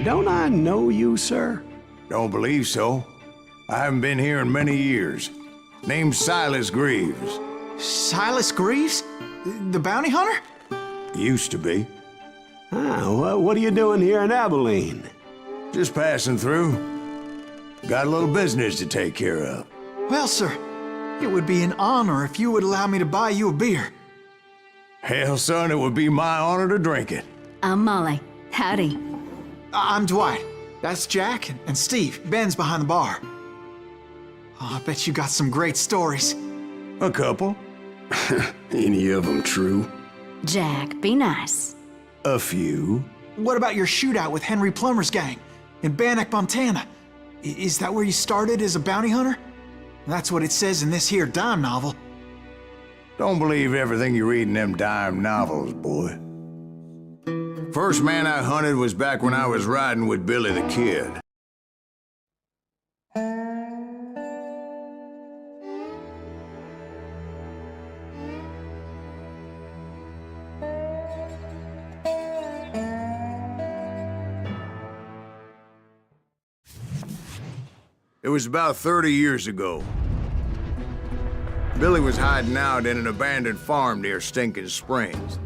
Don't I know you, sir? Don't believe so. I haven't been here in many years. Name's Silas Greaves. Silas Greaves? The bounty hunter? Used to be. Ah, what are you doing here in Abilene? Just passing through. Got a little business to take care of. Well, sir, it would be an honor if you would allow me to buy you a beer. Hell, son, it would be my honor to drink it. I'm Molly. Howdy. I'm Dwight. That's Jack and Steve. Ben's behind the bar. Oh, I bet you got some great stories. A couple. Any of them true? Jack, be nice. A few. What about your shootout with Henry Plummer's gang in Bannock, Montana? Is that where you started as a bounty hunter? That's what it says in this here dime novel. Don't believe everything you read in them dime novels, boy. First man I hunted was back when I was riding with Billy the Kid. It was about 30 years ago. Billy was hiding out in an abandoned farm near Stinking Springs.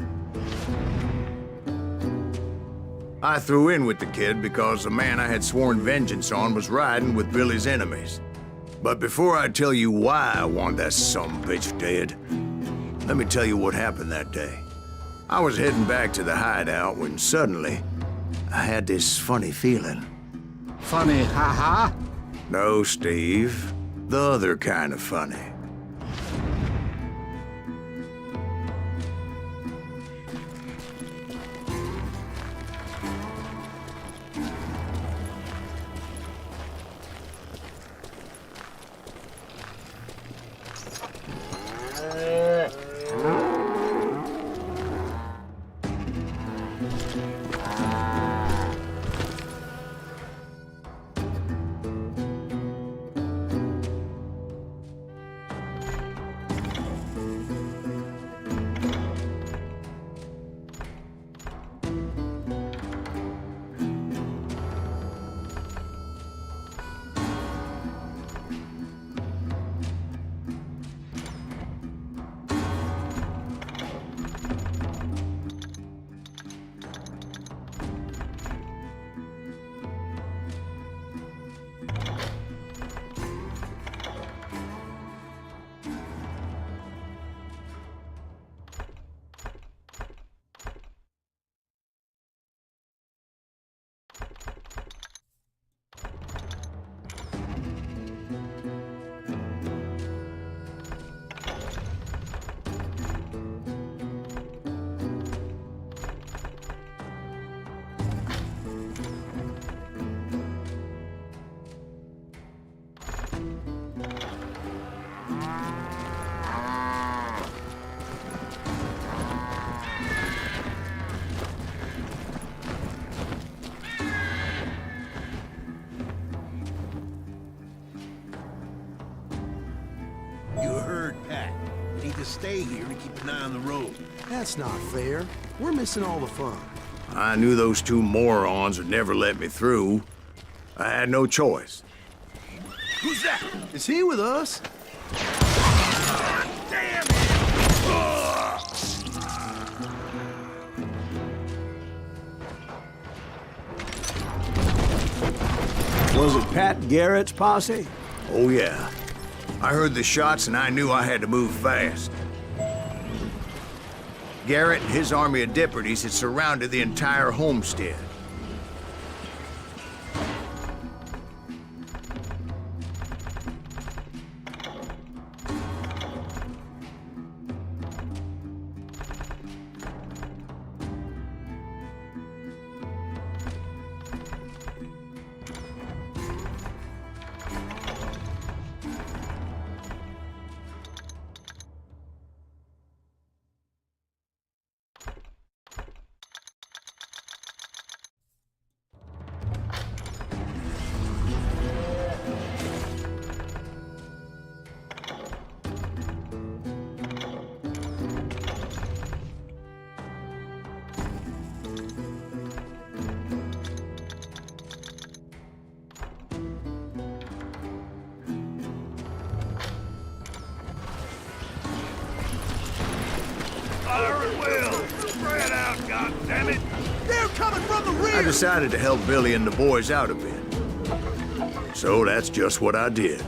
I threw in with the kid because the man I had sworn vengeance on was riding with Billy's enemies. But before I tell you why I want that sumbitch dead, let me tell you what happened that day. I was heading back to the hideout when suddenly I had this funny feeling. Funny, ha-ha? No, Steve. The other kind of funny. Stay here to keep an eye on the road. That's not fair. We're missing all the fun. I knew those two morons would never let me through. I had no choice. Who's that? Is he with us? Damn it! Was it Pat Garrett's posse? Oh, yeah. I heard the shots and I knew I had to move fast. Garrett and his army of deputies had surrounded the entire homestead. Fire at will! Spread out, goddammit! They're coming from the rear! I decided to help Billy and the boys out a bit. So that's just what I did.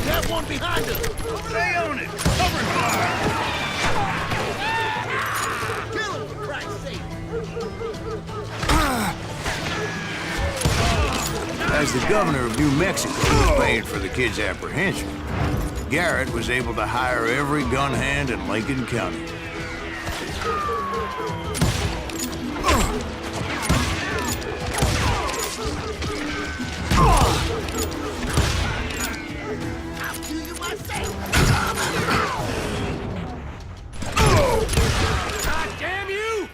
That one behind us! Stay on it! Cover fire! Kill him, for Christ's sake! As the governor of New Mexico was paying for the kid's apprehension, Garrett was able to hire every gun hand in Lincoln County. God damn you!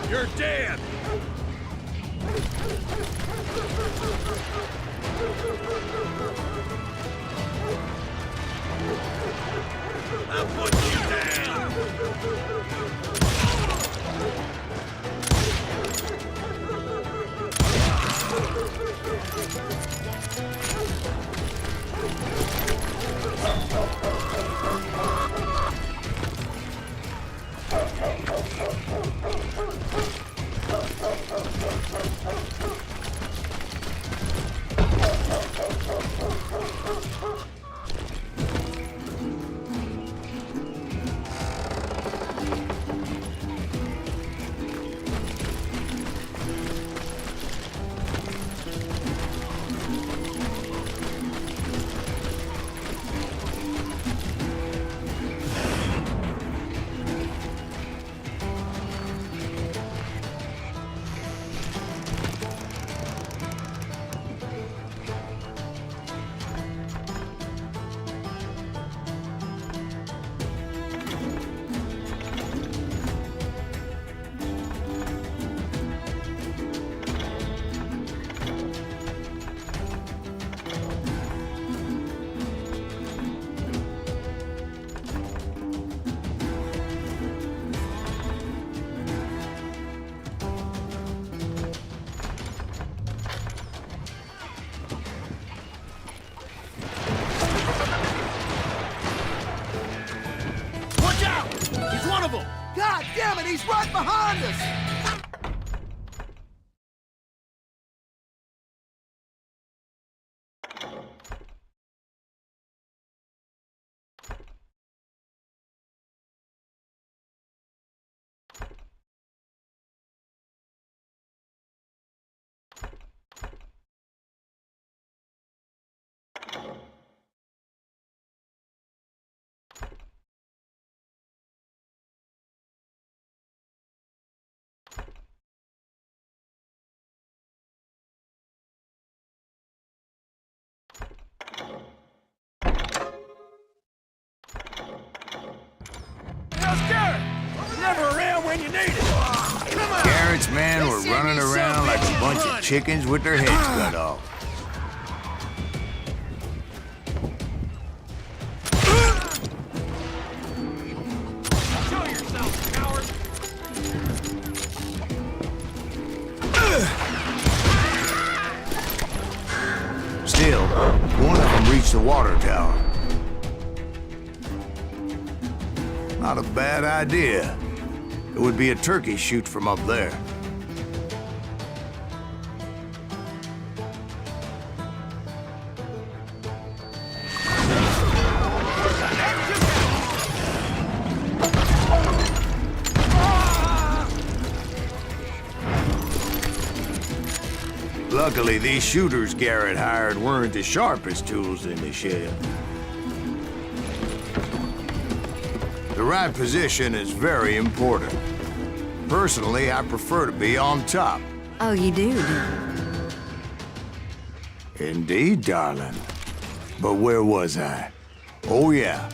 You're dead! I'll put you down! Watch out! He's one of them! God damn it, he's right behind us! How's Garrett? Never around when you need it! Come on! Garrett's men were running around like a bunch of chickens with their heads cut off. Show yourself, coward! Still, one of them reached the water tower. Not a bad idea. It would be a turkey shoot from up there. Luckily, these shooters Garrett hired weren't the sharpest tools in the shed. The right position is very important. Personally, I prefer to be on top. Oh, you do, do you? Indeed, darling. But where was I? Oh, yeah.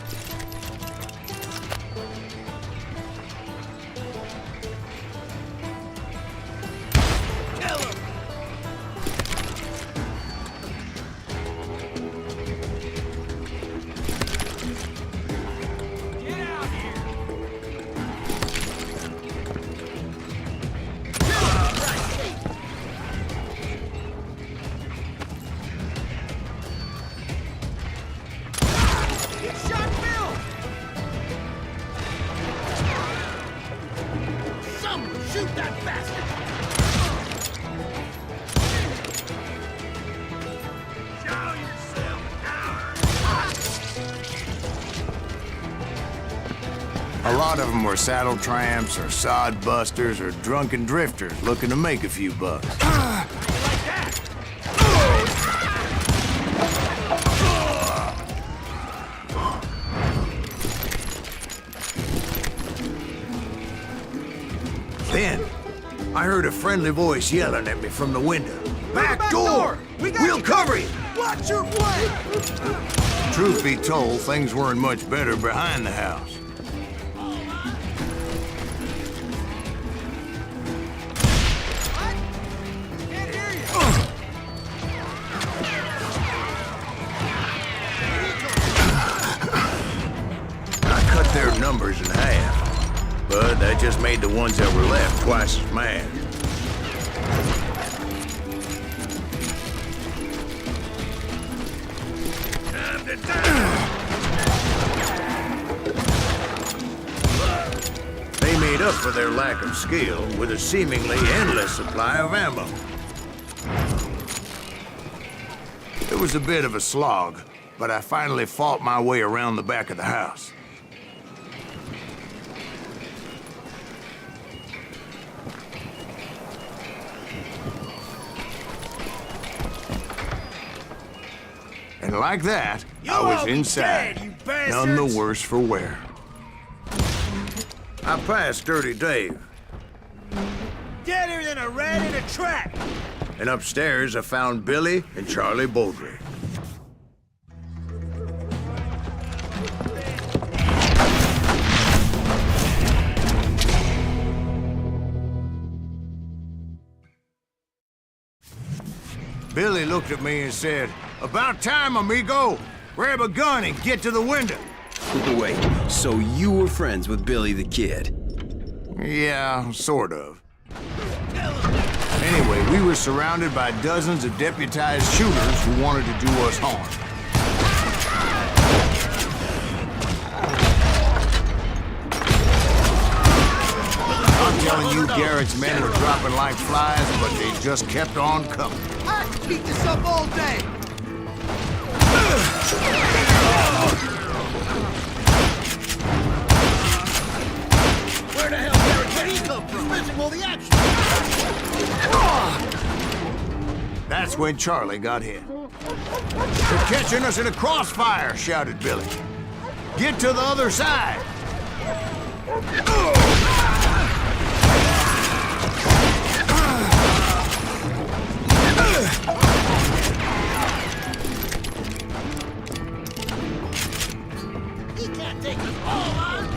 Shot Bill! Someone shoot that bastard! Show yourself, A lot of them were saddle tramps or sod busters or drunken drifters looking to make a few bucks. Then, I heard a friendly voice yelling at me from the window. Back door! We'll cover you! Watch your flank! Truth be told, things weren't much better behind the house. Can't hear you! I cut their numbers in half, but that just made the ones that were left twice as mad. They made up for their lack of skill with a seemingly endless supply of ammo. It was a bit of a slog, but I finally fought my way around the back of the house. And like that, I was inside, none the worse for wear. I passed Dirty Dave, Deader than a rat in a trap! and upstairs I found Billy and Charlie Bowdry. Billy looked at me and said, "About time, amigo. Grab a gun and get to the window." Wait, so you were friends with Billy the Kid? Yeah, sort of. Anyway, we were surrounded by dozens of deputized shooters who wanted to do us harm. I'm telling you, Garrett's men were dropping like flies, but they just kept on coming. I can keep this up all day! Where the hell did he come from? Missing all the action! That's when Charlie got hit. "They're catching us in a crossfire," shouted Billy. "Get to the other side!" He can't take us all on!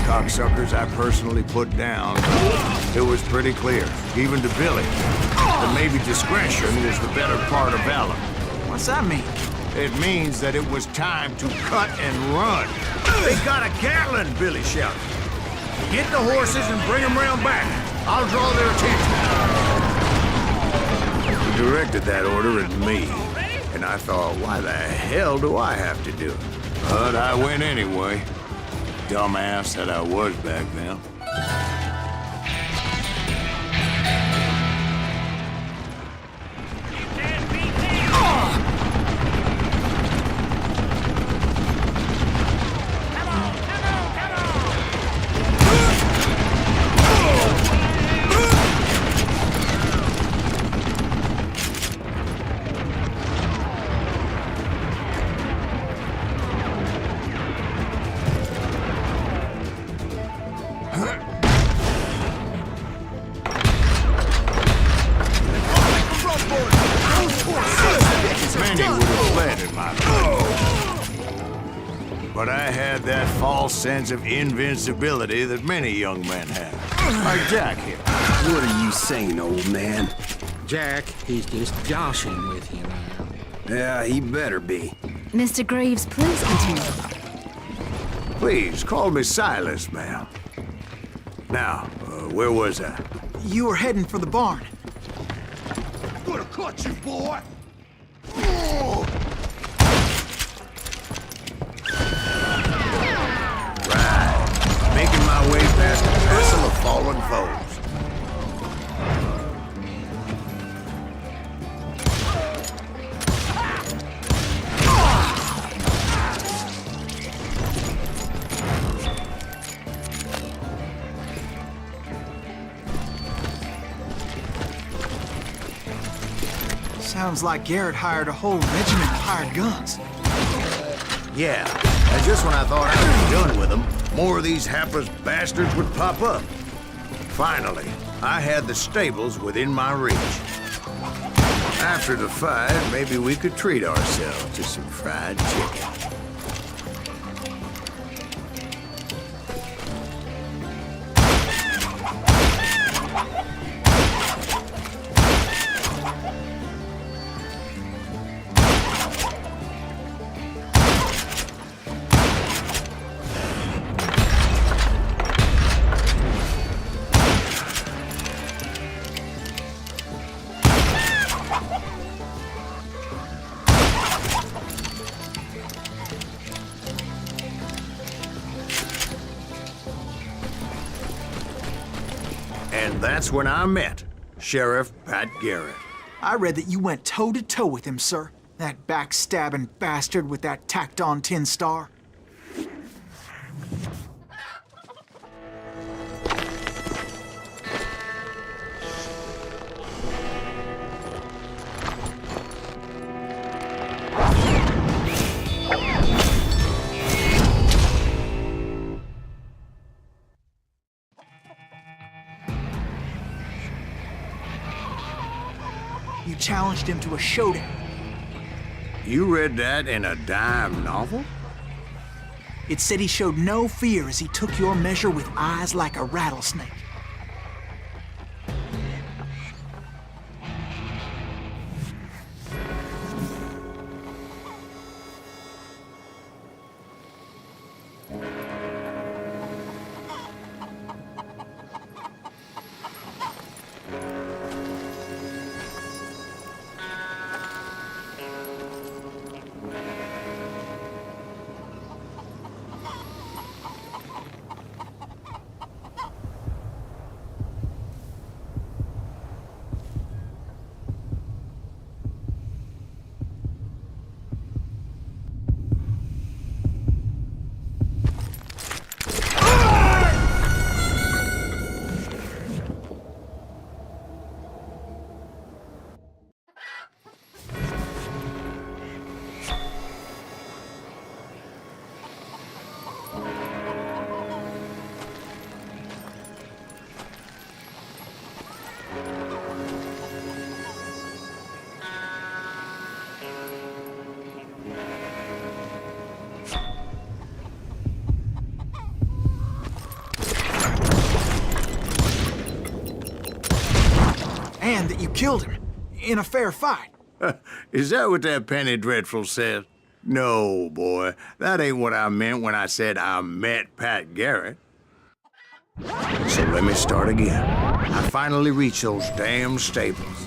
Cocksuckers I personally put down. It was pretty clear, even to Billy, that maybe discretion was the better part of valor. What's that mean? It means that it was time to cut and run. "They got a Gatling," Billy shouted. "Get the horses and bring them round back. I'll draw their attention." He directed that order at me, and I thought, why the hell do I have to do it? But I went anyway. Dumbass that I was back then. Many would have fled in my place. But I had that false sense of invincibility that many young men have. Like Jack here. What are you saying, old man? Jack, he's just joshing with you now. Yeah, he better be. Mr. Greaves, please continue. Please, call me Silas, ma'am. Now, where was I? You were heading for the barn. Gonna cut you, boy! Right. Making my way past a vessel of fallen foes. Sounds like Garrett hired a whole regiment of hired guns. Yeah, and just when I thought I was done with them, more of these hapless bastards would pop up. Finally, I had the stables within my reach. After the fight, maybe we could treat ourselves to some fried chicken. And that's when I met Sheriff Pat Garrett. I read that you went toe-to-toe with him, sir. That backstabbing bastard with that tacked-on tin star. You challenged him to a showdown. You read that in a dime novel? It said he showed no fear as he took your measure with eyes like a rattlesnake. And that you killed him in a fair fight. Is that what that penny dreadful said? No, boy. That ain't what I meant when I said I met Pat Garrett. So let me start again. I finally reached those damn stables.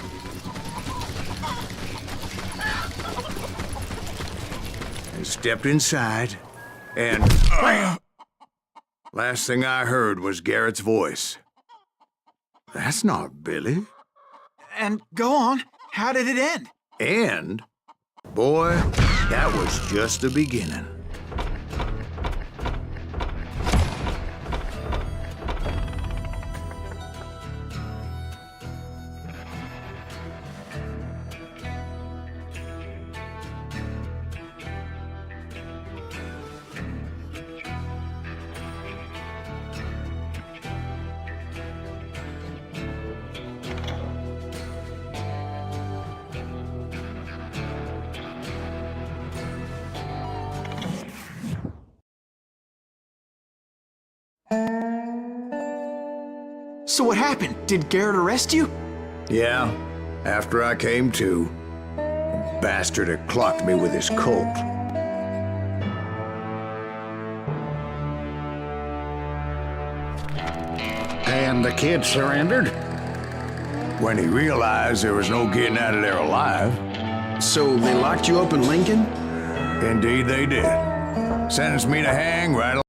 And stepped inside And last thing I heard was Garrett's voice. That's not Billy. And go on, how did it end? And, boy, that was just the beginning. So what happened? Did Garrett arrest you? Yeah, after I came to, the bastard had clocked me with his Colt. And the kid surrendered? When he realized there was no getting out of there alive. So they locked you up in Lincoln? Indeed they did. Sentenced me to hang right along.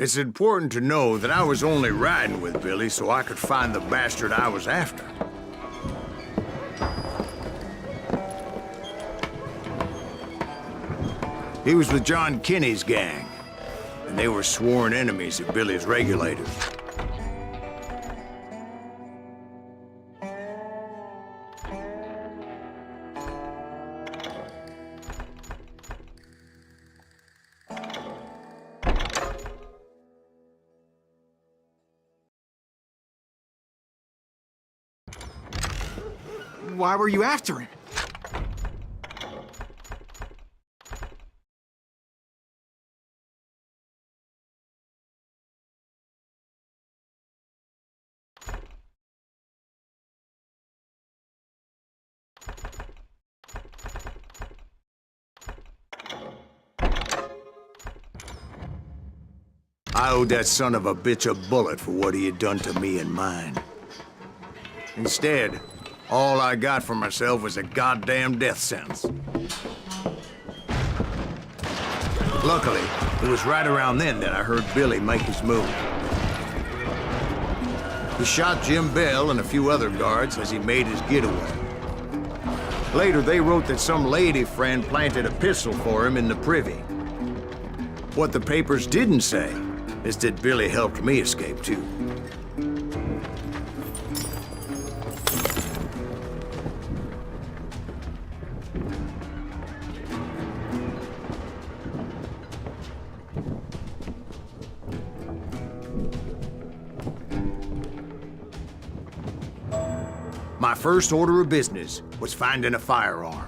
It's important to know that I was only riding with Billy so I could find the bastard I was after. He was with John Kinney's gang, and they were sworn enemies of Billy's regulators. Why were you after him? I owed that son of a bitch a bullet for what he had done to me and mine. Instead, all I got for myself was a goddamn death sentence. Luckily, it was right around then that I heard Billy make his move. He shot Jim Bell and a few other guards as he made his getaway. Later, they wrote that some lady friend planted a pistol for him in the privy. What the papers didn't say is that Billy helped me escape, too. My first order of business was finding a firearm.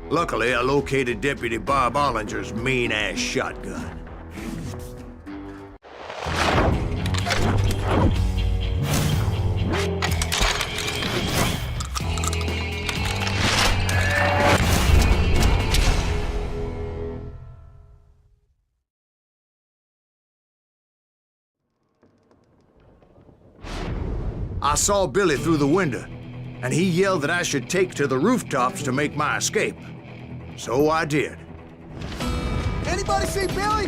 Luckily, I located Deputy Bob Ollinger's mean-ass shotgun. I saw Billy through the window, and he yelled that I should take to the rooftops to make my escape. So I did. Anybody see Billy?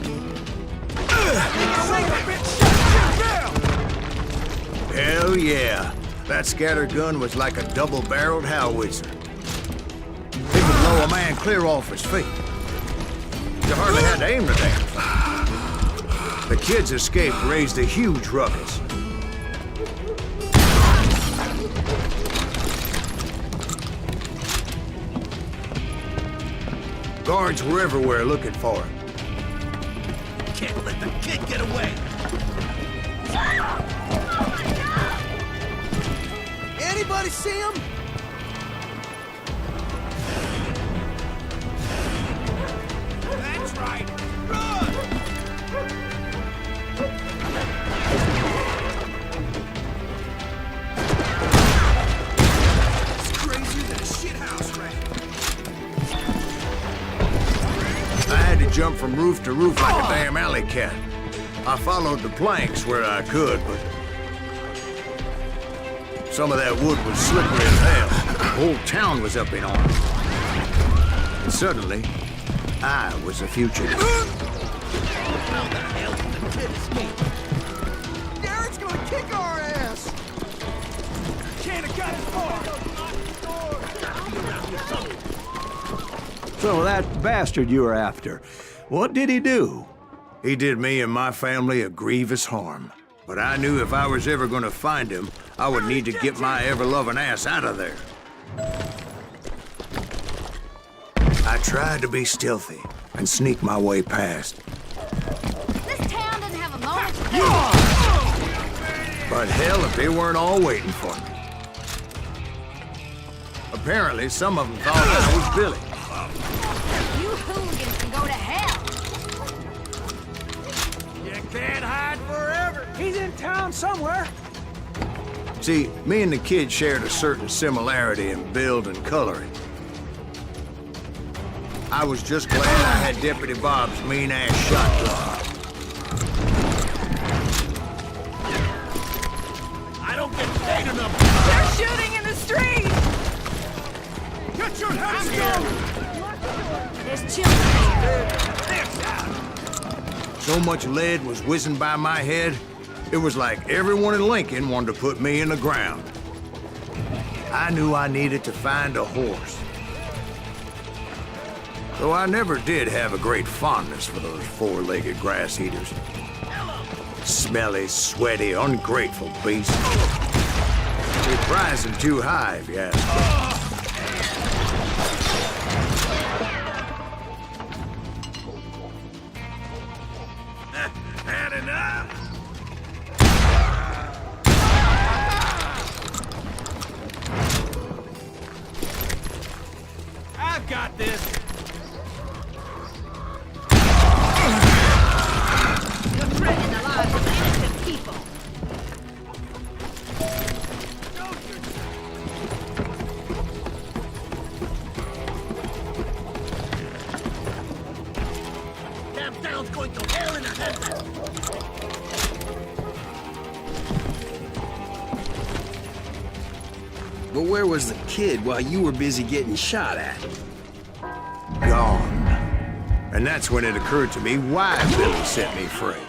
Hell yeah. That scatter gun was like a double-barreled howitzer. It could blow a man clear off his feet. You hardly had to aim the damn thing. The kid's escape raised a huge ruckus. Guards were everywhere looking for him. Can't let the kid get away. Anybody see him? That's right. Run! It's crazier than a shithouse rat. I had to jump from roof to roof like a damn alley cat. I followed the planks where I could, but some of that wood was slippery as hell. The whole town was up in arms. And suddenly, I was a fugitive. How the hell did the kid escape? Garrett's gonna kick our ass! Can't have got as far. So that bastard you were after, what did he do? He did me and my family a grievous harm. But I knew if I was ever gonna find him, I would need to get my ever-loving ass out of there. I tried to be stealthy and sneak my way past. This town doesn't have a moment to But hell, if they weren't all waiting for me. Apparently, some of them thought I was Billy. You hooligans can go to hell. You can't hide forever. He's in town somewhere. See, me and the kid shared a certain similarity in build and coloring. I was just glad I had Deputy Bob's mean-ass shotgun. I don't get paid enough. They're shooting in the street! Get your hands down! There's children here. So much lead was whizzing by my head, it was like everyone in Lincoln wanted to put me in the ground. I knew I needed to find a horse. Though I never did have a great fondness for those four-legged grass eaters. Smelly, sweaty, ungrateful beasts. They prize them too high, if you ask me. Had enough? I've got this. You're threatening the lives of innocent people. Damn town's going to hell in a handbasket. But where was the kid while you were busy getting shot at? Gone. And that's when it occurred to me why Billy set me free.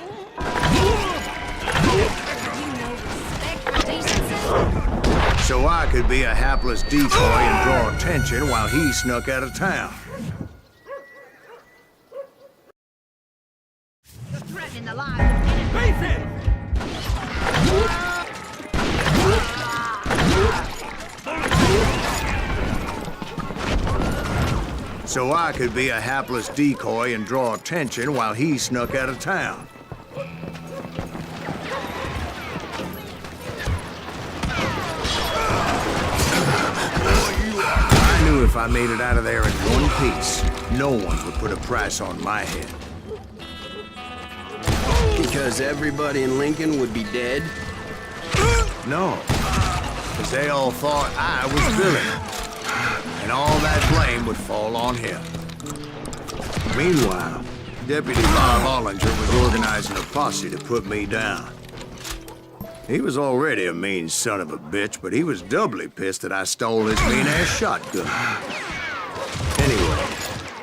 So I could be a hapless decoy and draw attention while he snuck out of town. You're threatening the lives of innocent Beef it! So I could be a hapless decoy and draw attention while he snuck out of town. I knew if I made it out of there in one piece, no one would put a price on my head. Because everybody in Lincoln would be dead? No, because they all thought I was Billy, and all that blame would fall on him. Meanwhile, Deputy Bob Ollinger was organizing a posse to put me down. He was already a mean son of a bitch, but he was doubly pissed that I stole his mean-ass shotgun. Anyway,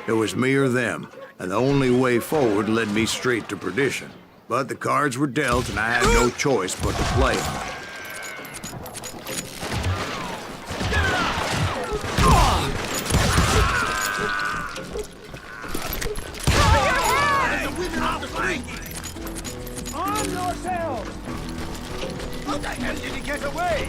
it was me or them, and the only way forward led me straight to perdition. But the cards were dealt, and I had no choice but to play them. On yourselves! How the hell did he get away?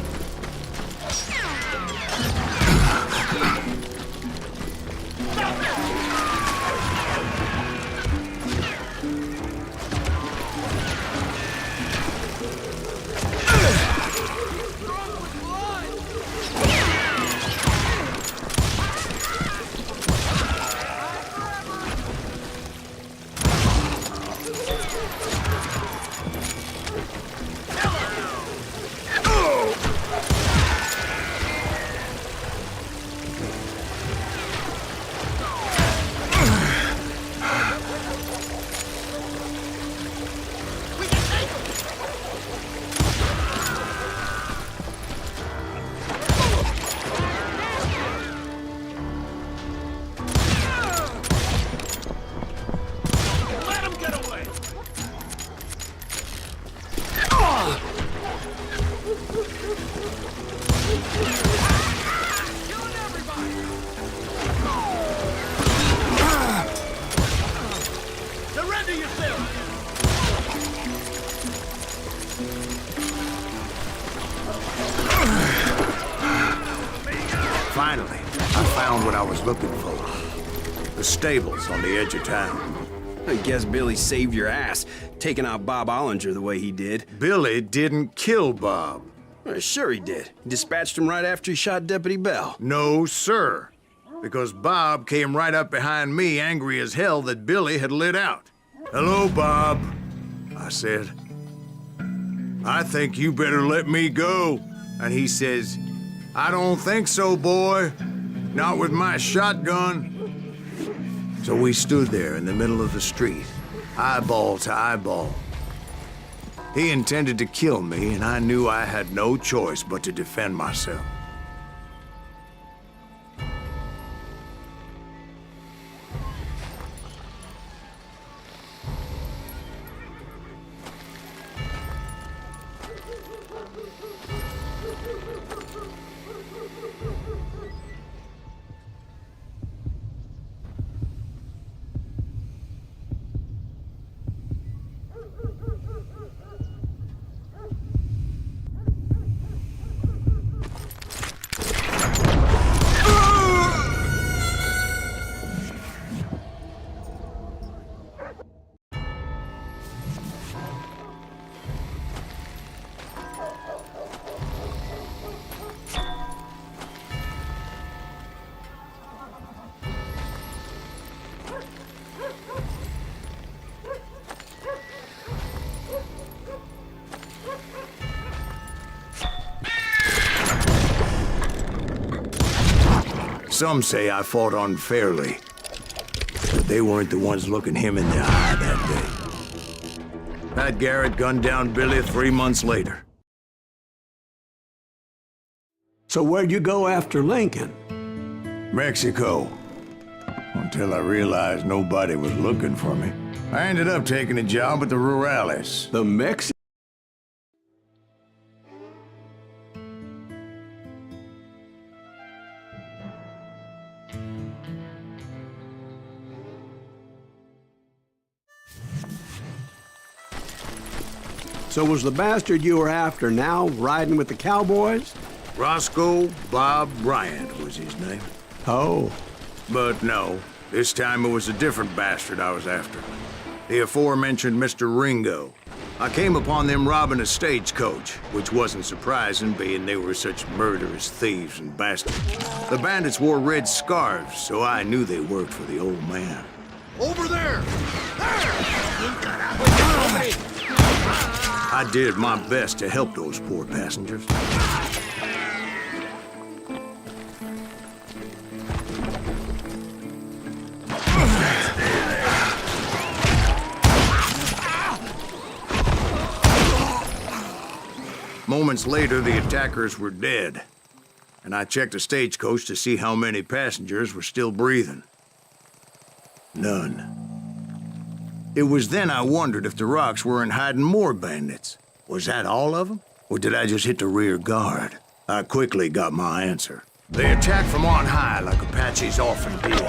Finally, I found what I was looking for. The stables on the edge of town. I guess Billy saved your ass, taking out Bob Ollinger the way he did. Billy didn't kill Bob. Well, sure he did. Dispatched him right after he shot Deputy Bell. No, sir. Because Bob came right up behind me, angry as hell that Billy had lit out. "Hello, Bob," I said. "I think you better let me go." And he says, "I don't think so, boy. Not with my shotgun." So we stood there in the middle of the street, eyeball to eyeball. He intended to kill me, and I knew I had no choice but to defend myself. Some say I fought unfairly, but they weren't the ones looking him in the eye that day. Pat Garrett gunned down Billy 3 months later. So where'd you go after Lincoln? Mexico. Until I realized nobody was looking for me. I ended up taking a job at the Rurales. The Mexican? So was the bastard you were after now riding with the cowboys? Roscoe Bob Bryant was his name. Oh. But no, this time it was a different bastard I was after. The aforementioned Mr. Ringo. I came upon them robbing a stagecoach, which wasn't surprising, being they were such murderous thieves and bastards. The bandits wore red scarves, so I knew they worked for the old man. Over there! I did my best to help those poor passengers. Moments later, the attackers were dead, and I checked the stagecoach to see how many passengers were still breathing. None. It was then I wondered if the rocks weren't hiding more bandits. Was that all of them? Or did I just hit the rear guard? I quickly got my answer. They attacked from on high like Apaches often did.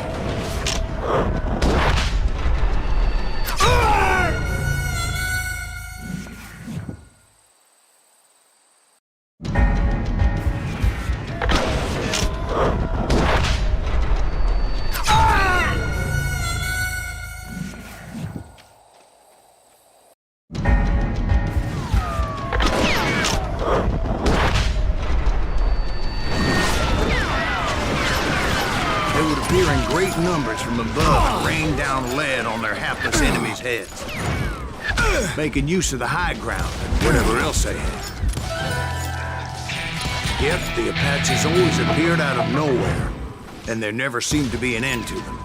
In great numbers from above and rained down lead on their hapless enemies' heads, making use of the high ground and whatever else they had. Yet the Apaches always appeared out of nowhere, and there never seemed to be an end to them.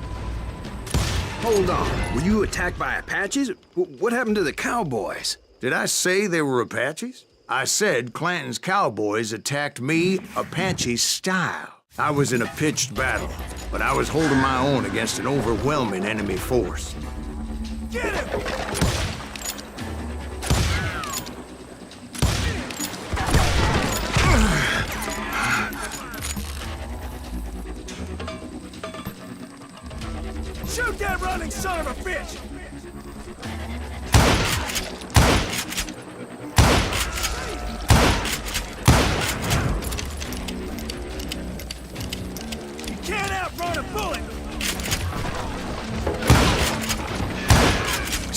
Hold on. Were you attacked by Apaches? What happened to the cowboys? Did I say they were Apaches? I said Clanton's cowboys attacked me Apache style. I was in a pitched battle, but I was holding my own against an overwhelming enemy force. Get him! Shoot that running son of a bitch!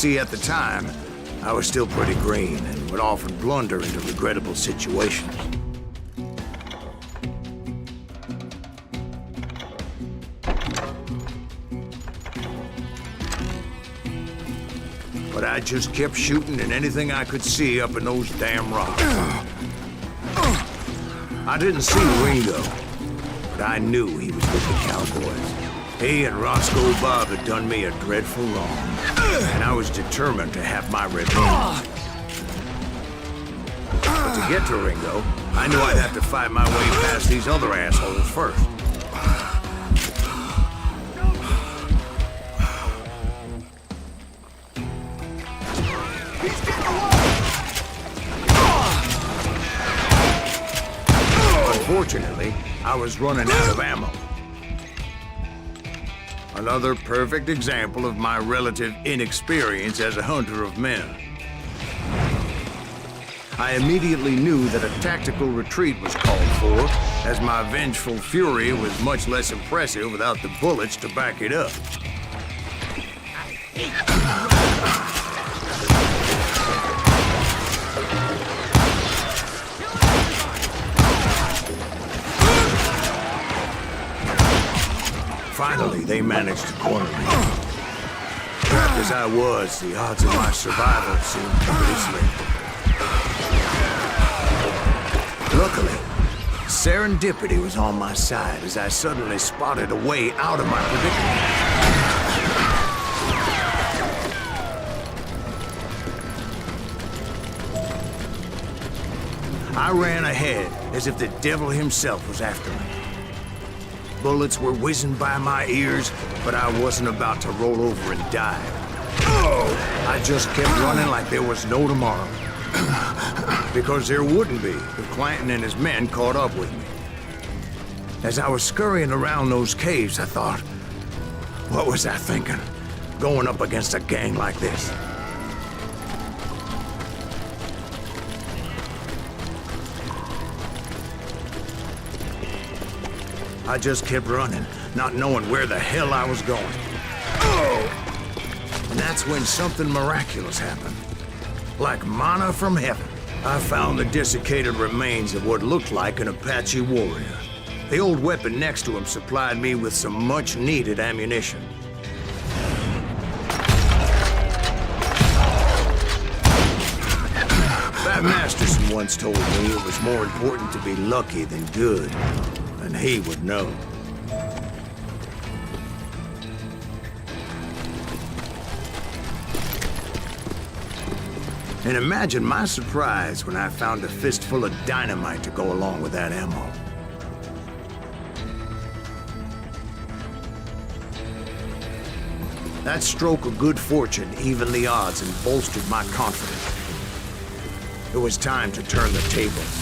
See, at the time, I was still pretty green and would often blunder into regrettable situations. But I just kept shooting at anything I could see up in those damn rocks. I didn't see Ringo, but I knew he was with the cowboys. He and Roscoe Bob had done me a dreadful wrong, and I was determined to have my revenge. But to get to Ringo, I knew I'd have to fight my way past these other assholes first. Unfortunately, I was running out of ammo. Another perfect example of my relative inexperience as a hunter of men. I immediately knew that a tactical retreat was called for, as my vengeful fury was much less impressive without the bullets to back it up. Finally, they managed to corner me. Trapped as I was, the odds of my survival seemed pretty slim. Luckily, serendipity was on my side as I suddenly spotted a way out of my predicament. I ran ahead as if the devil himself was after me. Bullets were whizzing by my ears, but I wasn't about to roll over and die. I just kept running like there was no tomorrow. Because there wouldn't be if Clanton and his men caught up with me. As I was scurrying around those caves, I thought, what was I thinking? Going up against a gang like this? I just kept running, not knowing where the hell I was going. And that's when something miraculous happened. Like manna from heaven, I found the desiccated remains of what looked like an Apache warrior. The old weapon next to him supplied me with some much-needed ammunition. Pat Masterson once told me it was more important to be lucky than good. And he would know. And imagine my surprise when I found a fistful of dynamite to go along with that ammo. That stroke of good fortune evened the odds and bolstered my confidence. It was time to turn the tables.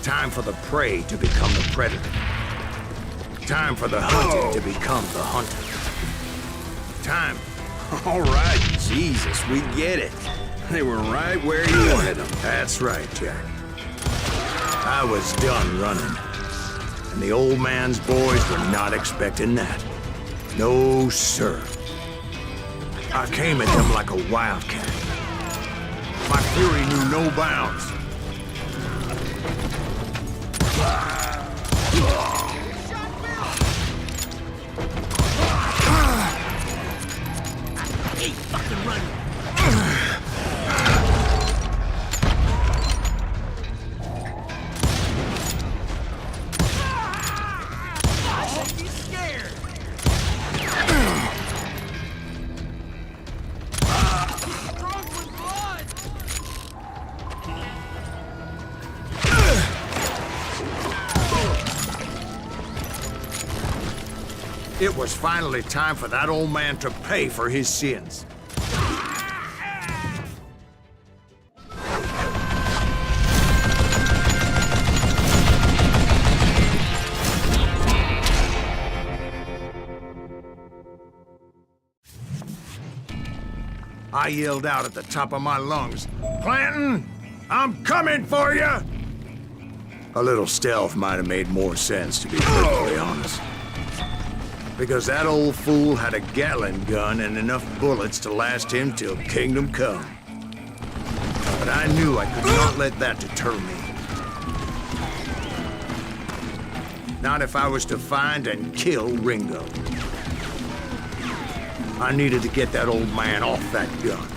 Time for the prey to become the predator. Time for the hunted to become the hunted. Time. All right, Jesus, we get it. They were right where you wanted them. That's right, Jack. I was done running. And the old man's boys were not expecting that. No, sir. I came at them like a wildcat. My fury knew no bounds. It was finally time for that old man to pay for his sins. I yelled out at the top of my lungs, "Clanton, I'm coming for you!" A little stealth might have made more sense, to be perfectly honest. Because that old fool had a Gatling gun and enough bullets to last him till kingdom come. But I knew I could not let that deter me. Not if I was to find and kill Ringo. I needed to get that old man off that gun.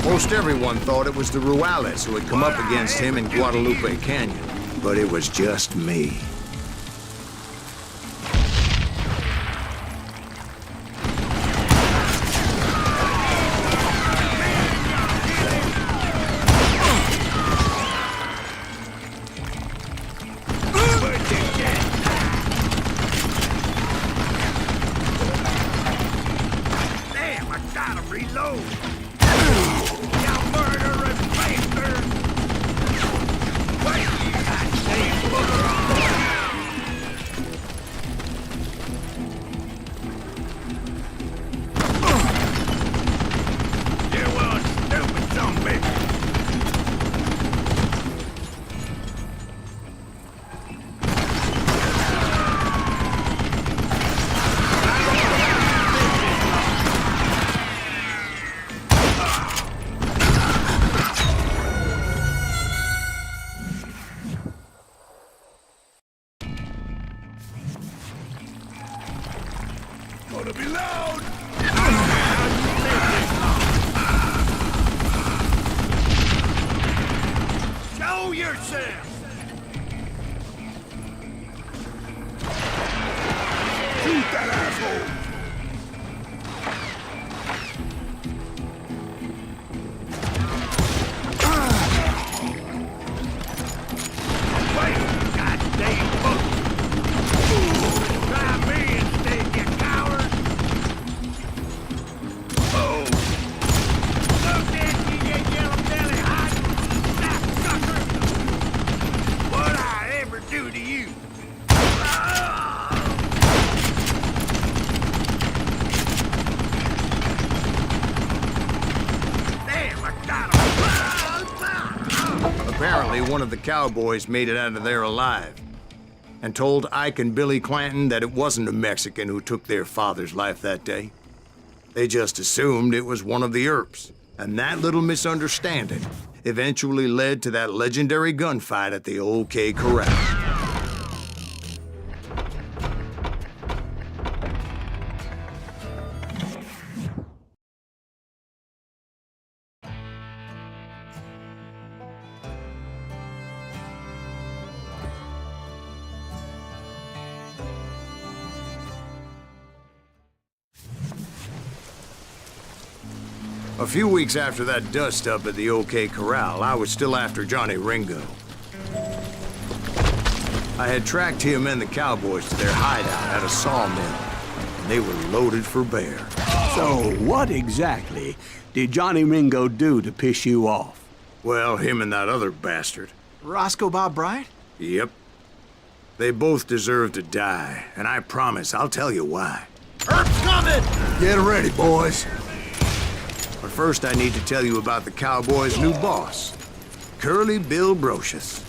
Most everyone thought it was the Juarez who had come up against him in Guadalupe Canyon, but it was just me. Damn, I gotta reload. You murderous bastard! Wait, goddamn booger! You a stupid zombie! Gonna be loud! Show yourself! Shoot that asshole! Wait, goddamn book! Try me instead, you coward! Oh! Look at you, you yellow-belly hiding sapsucker! What'd I ever do to you? Damn, I got him! Apparently, one of the cowboys made it out of there alive and told Ike and Billy Clanton that it wasn't a Mexican who took their father's life that day. They just assumed it was one of the Earps, and that little misunderstanding eventually led to that legendary gunfight at the OK Corral. A few weeks after that dust-up at the OK Corral, I was still after Johnny Ringo. I had tracked him and the cowboys to their hideout at a sawmill, and they were loaded for bear. So what exactly did Johnny Ringo do to piss you off? Well, him and that other bastard. Roscoe Bob Bryant? Yep. They both deserve to die, and I promise I'll tell you why. Earth's coming! Get ready, boys. But first I need to tell you about the Cowboys' new boss, Curly Bill Brocious.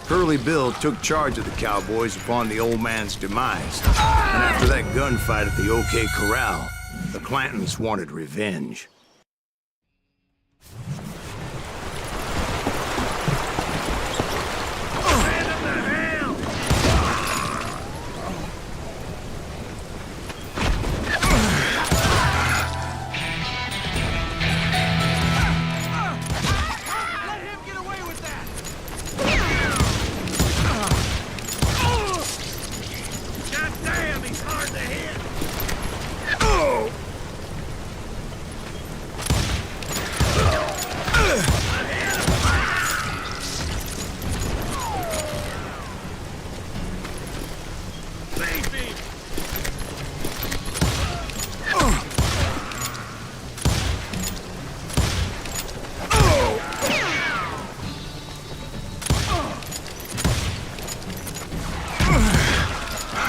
Curly Bill took charge of the Cowboys upon the old man's demise. And after that gunfight at the OK Corral, the Clantons wanted revenge.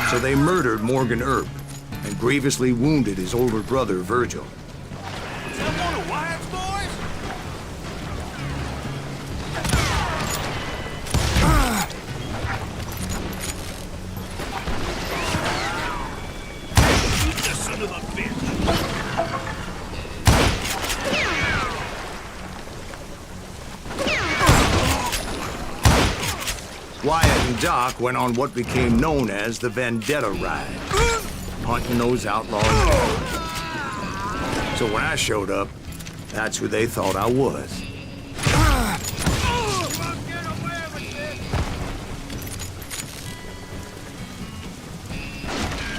So they murdered Morgan Earp and grievously wounded his older brother, Virgil. Is that one of Wyatt's boys? Shoot this son of a bitch! Wyatt and Doc went on what became known as the Vendetta Ride, hunting those outlaws down. So when I showed up, that's who they thought I was.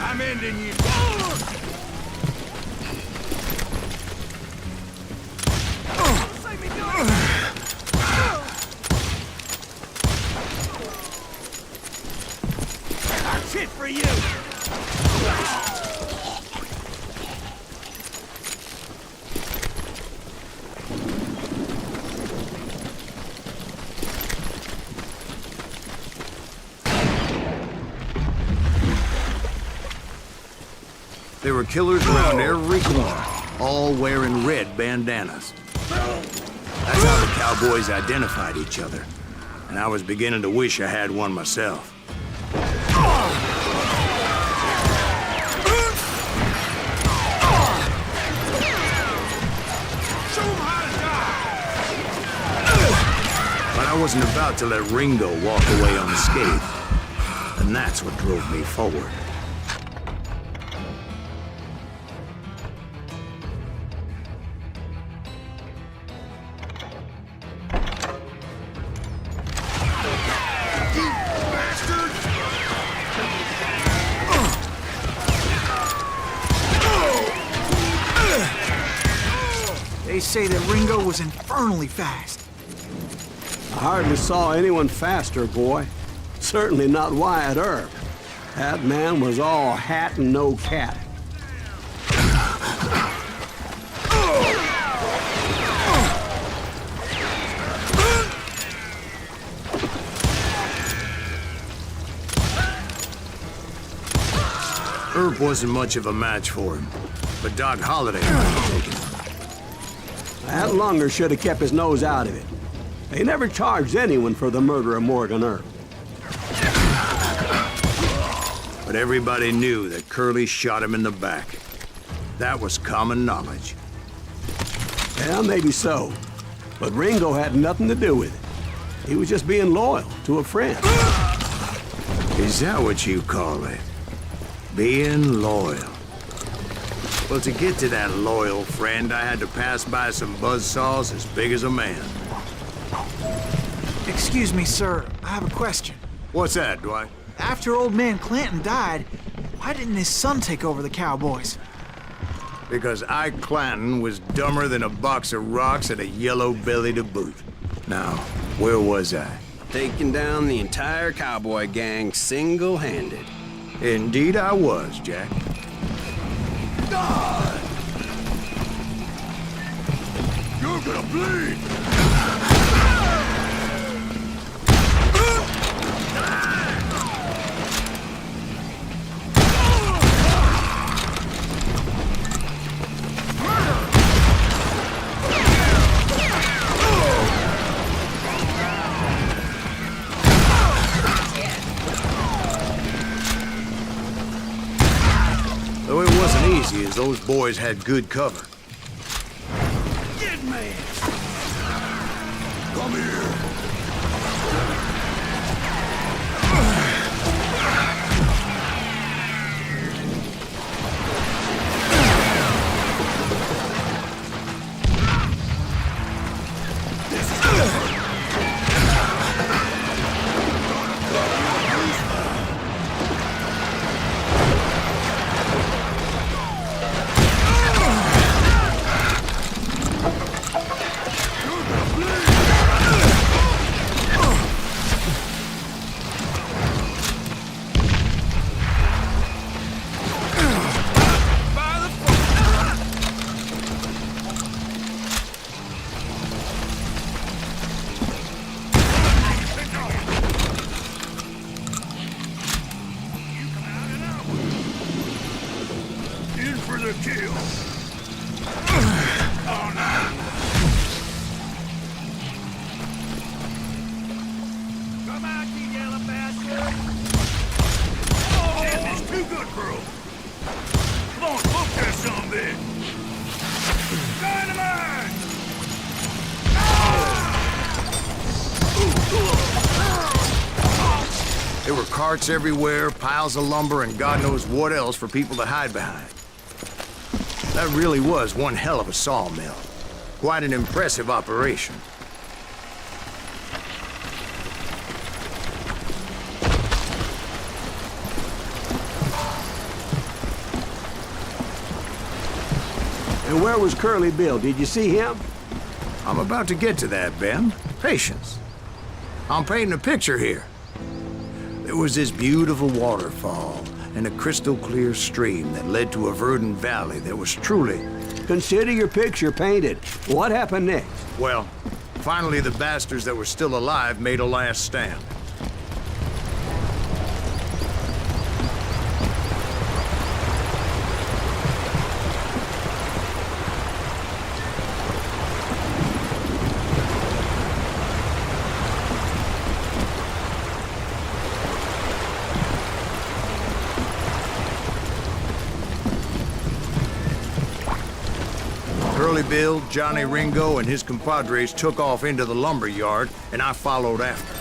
I'm ending you. Shit for you! There were killers around every corner, all wearing red bandanas. That's how the Cowboys identified each other, and I was beginning to wish I had one myself. But I wasn't about to let Ringo walk away unscathed, and that's what drove me forward. They say that Ringo was infernally fast. I hardly saw anyone faster, boy. Certainly not Wyatt Earp. That man was all hat and no cat. Earp wasn't much of a match for him, but Doc Holliday might have taken him. That Lunger should have kept his nose out of it. They never charged anyone for the murder of Morgan Earp. But everybody knew that Curly shot him in the back. That was common knowledge. Yeah, maybe so. But Ringo had nothing to do with it. He was just being loyal to a friend. Is that what you call it? Being loyal? Well, to get to that loyal friend, I had to pass by some buzzsaws as big as a man. Excuse me, sir. I have a question. What's that, Dwight? After old man Clanton died, why didn't his son take over the Cowboys? Because Ike Clanton was dumber than a box of rocks and a yellow belly to boot. Now, where was I? Taking down the entire cowboy gang single-handed. Indeed I was, Jack. God! You You're gonna bleed! Though it wasn't easy, as those boys had good cover. Good man. Come here! For the kill. Oh no. Come out, you yellow bastard. Oh, this is too good, bro. Come on, poke that son-of-a-bitch. Dynamite! There were carts everywhere, piles of lumber, and God knows what else for people to hide behind. That really was one hell of a sawmill. Quite an impressive operation. And where was Curly Bill? Did you see him? I'm about to get to that, Ben. Patience. I'm painting a picture here. There was this beautiful waterfall and a crystal clear stream that led to a verdant valley that was truly... Consider your picture painted. What happened next? Well, finally the bastards that were still alive made a last stand. Curly Bill, Johnny Ringo, and his compadres took off into the lumber yard, and I followed after.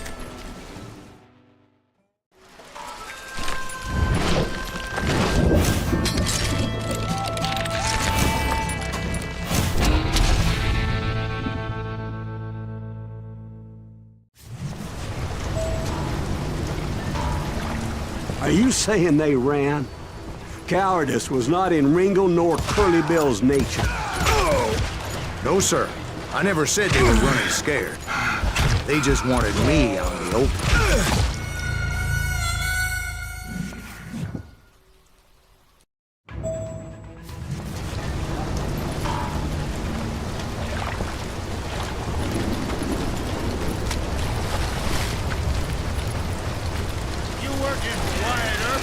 Are you saying they ran? Cowardice was not in Ringo nor Curly Bill's nature. No, sir. I never said they were running scared. They just wanted me out in the open. You working for Wyatt Earp?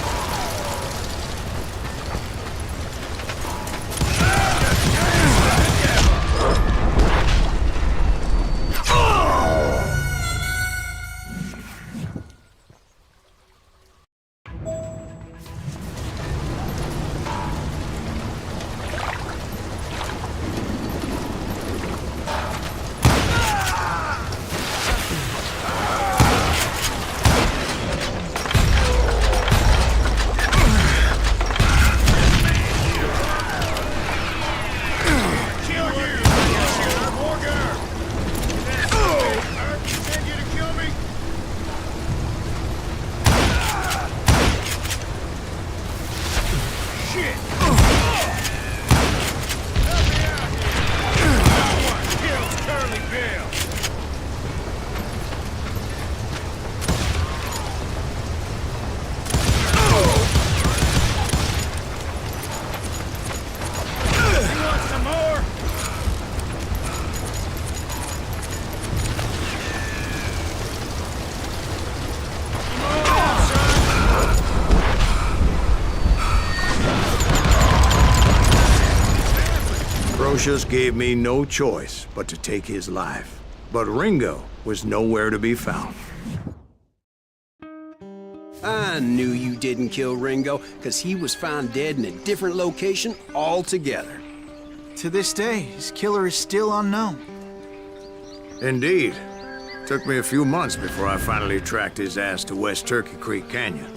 Aloysius gave me no choice but to take his life. But Ringo was nowhere to be found. I knew you didn't kill Ringo, because he was found dead in a different location altogether. To this day, his killer is still unknown. Indeed. Took me a few months before I finally tracked his ass to West Turkey Creek Canyon.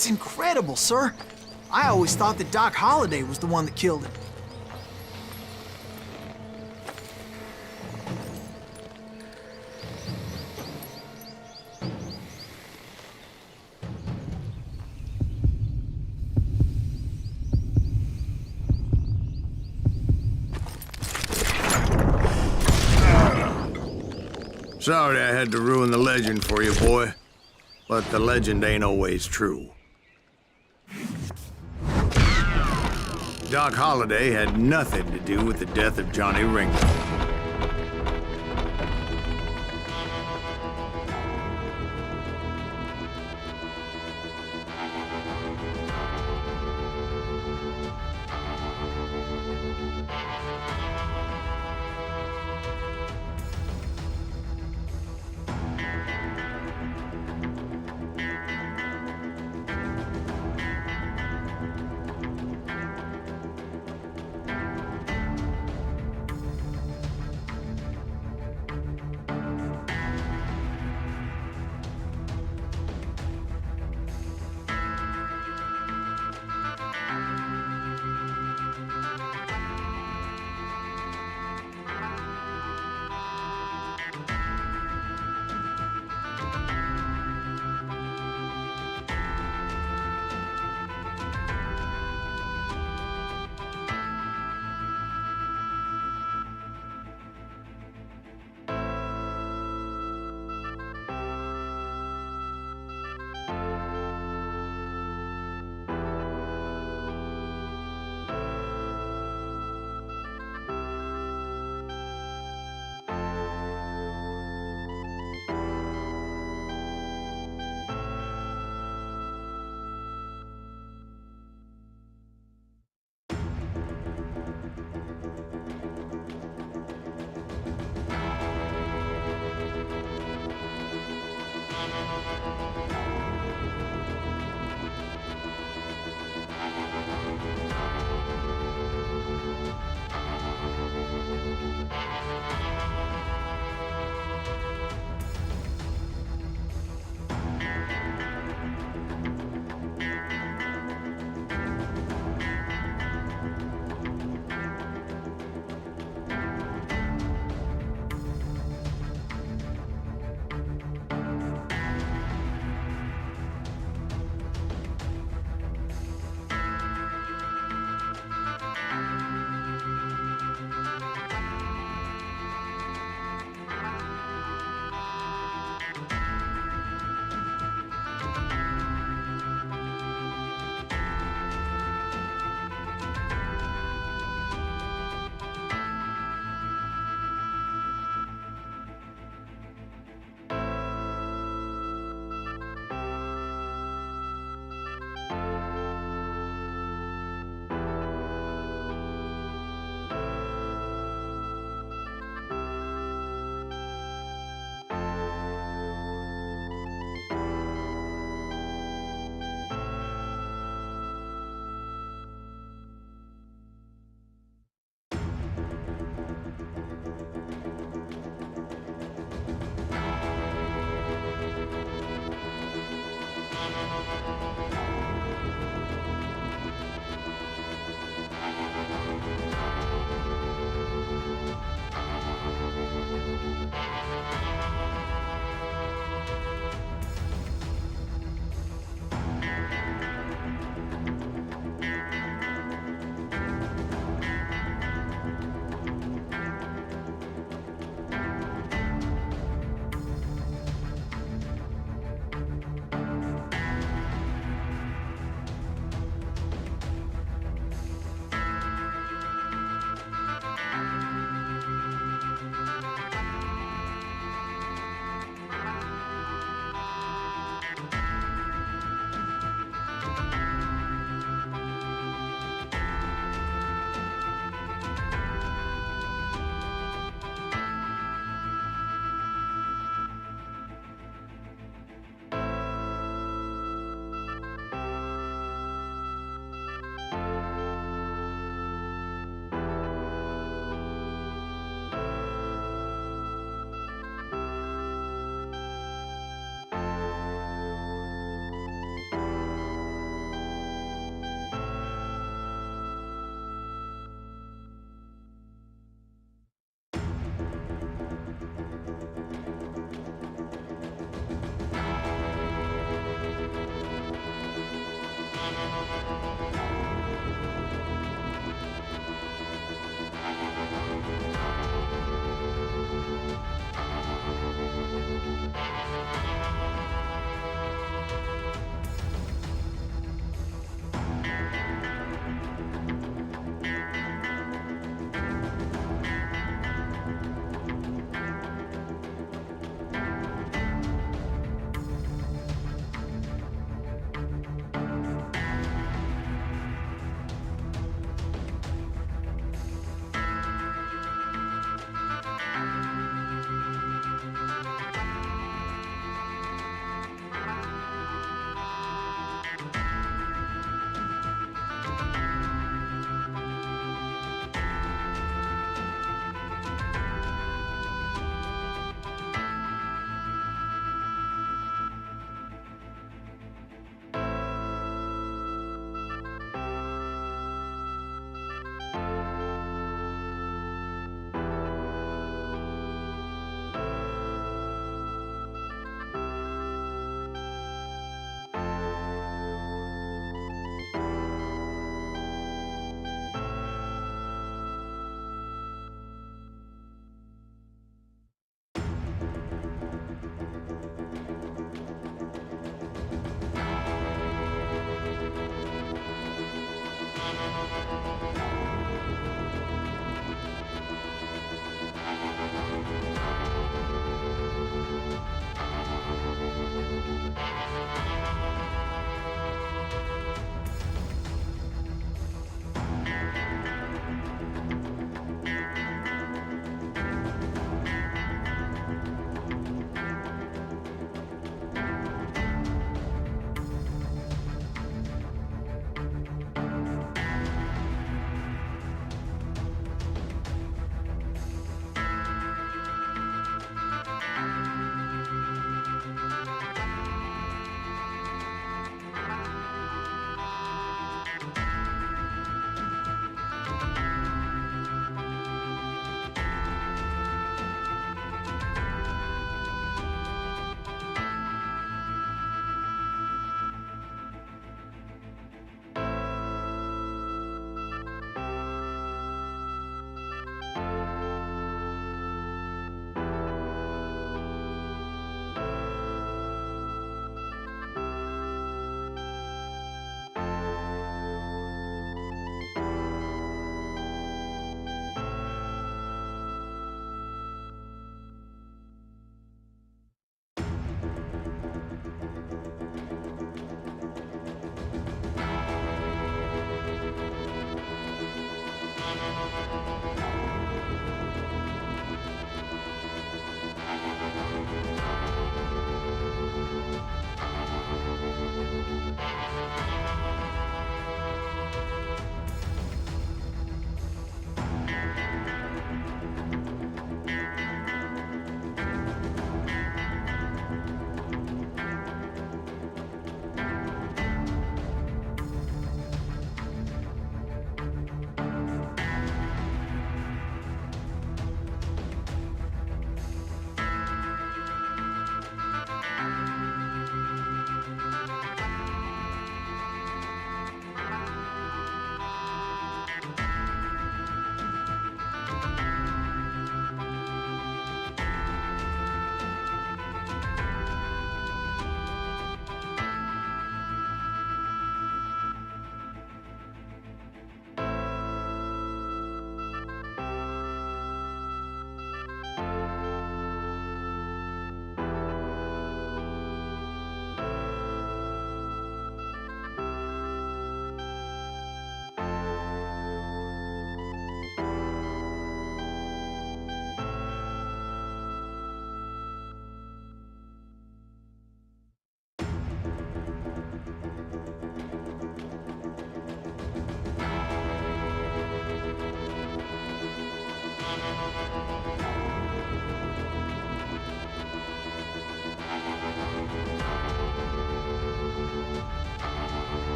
That's incredible, sir. I always thought that Doc Holliday was the one that killed him. Sorry I had to ruin the legend for you, boy. But the legend ain't always true. Doc Holliday had nothing to do with the death of Johnny Ringo.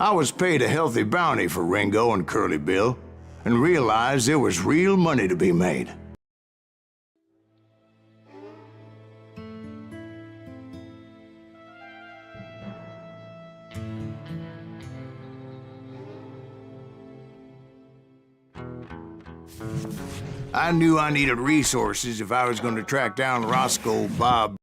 I was paid a healthy bounty for Ringo and Curly Bill, and realized there was real money to be made. I knew I needed resources if I was going to track down Roscoe, Bob,